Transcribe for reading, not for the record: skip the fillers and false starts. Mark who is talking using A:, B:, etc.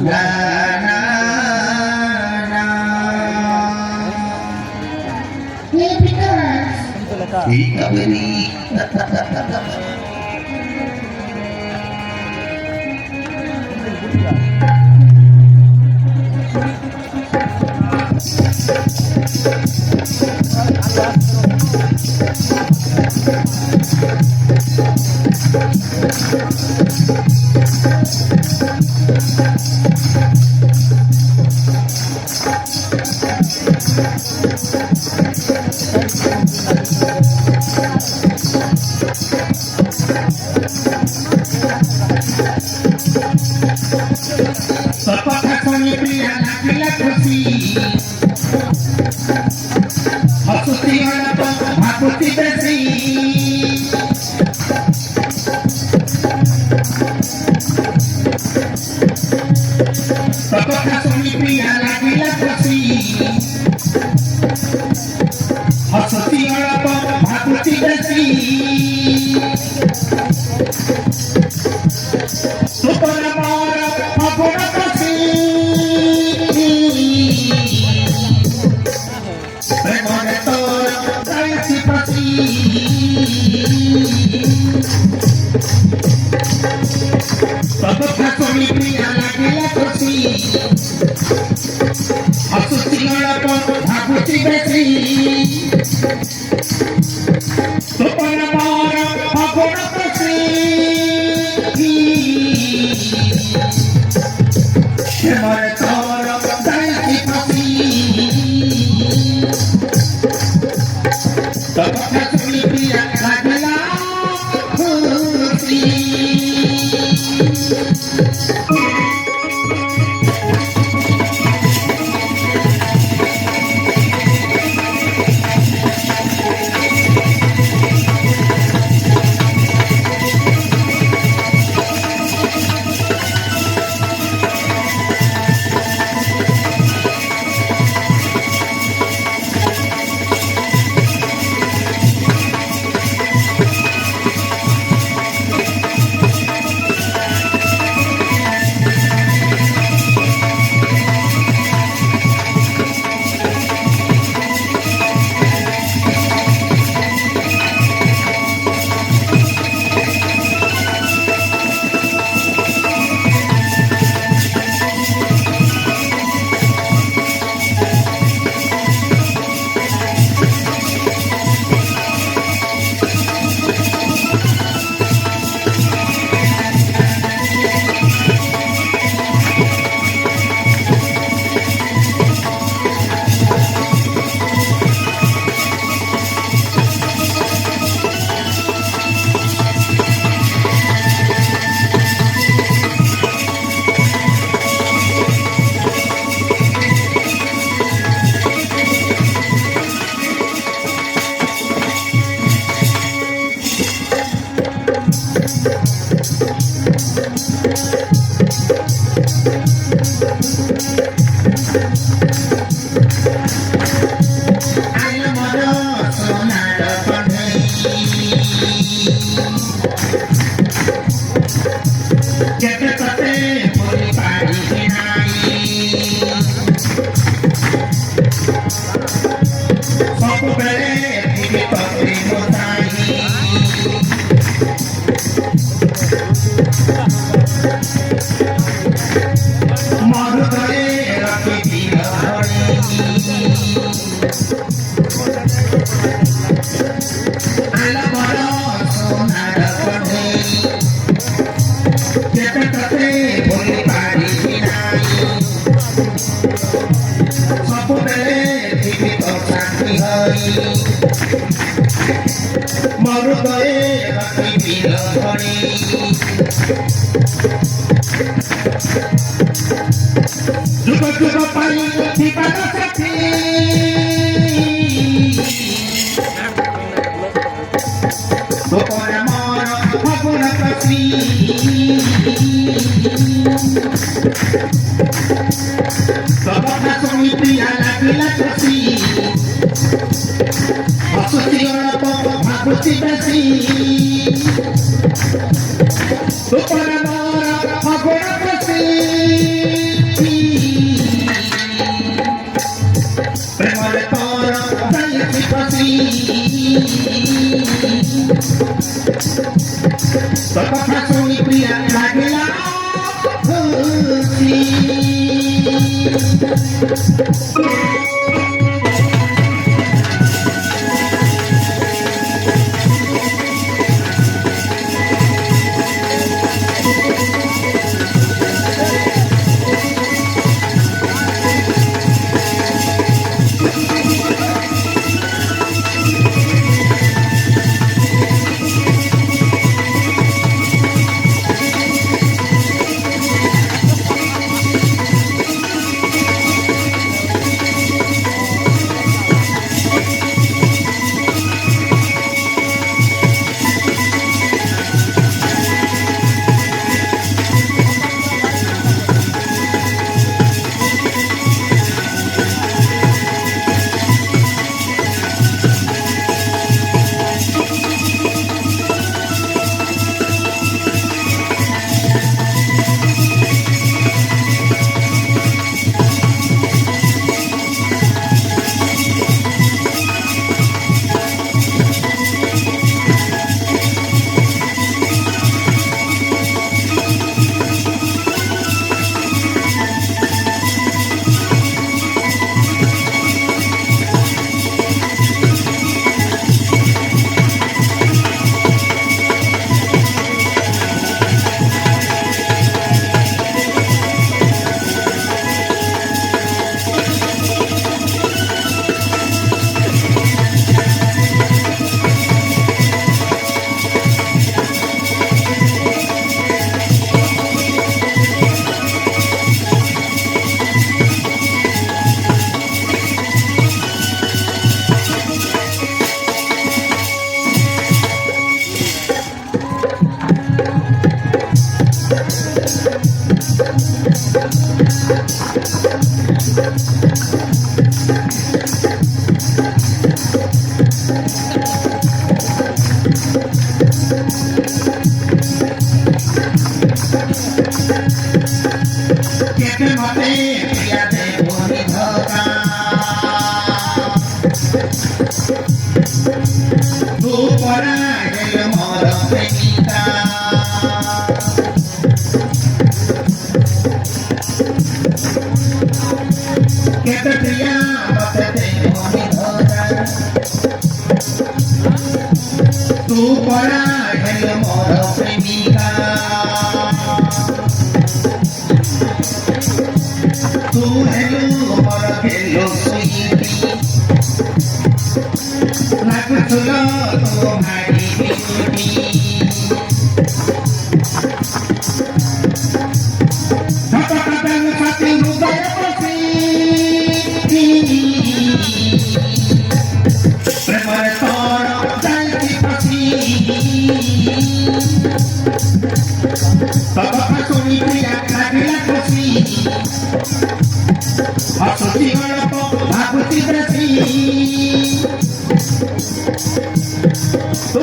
A: la na na. Ikaw ini. Bapak kami pria laki kursi, maksud tinggal apa? Aku tidak sih. Bapak kami pria laki kursi, maksud tinggal apa? Aku tidak sih. Bapak kami pria laki kursi, maksud tinggal apa? Aku tidak sih. Supaya orang aku kasih, semua orang jaichi pochi. Bapak kami pria laki kursi. Juga paling di pada sakti. Pokoknya mau aku nak kasih. Bapak langsung itu ya laki-laki. Maksud tiada pokok aku tidak sih. Pokoknya mau aku nak kasih. खुशी केते मते प्रिया दे मोरी धका तू परा गेल मोर प्रेमिका केते प्रिया मते दे मोरी धका तू परा गेल मोर प्रेमिका तू हेलो मोर हेलो स्वीटी नाकुचुलो तो भारी बिउटी धपधपन साथी हृदय पसी प्रेमर तोड़ जाइची पसी तब हसुनी प्रिया लागिला खुशी हसुची गणप भागुची बेसी तू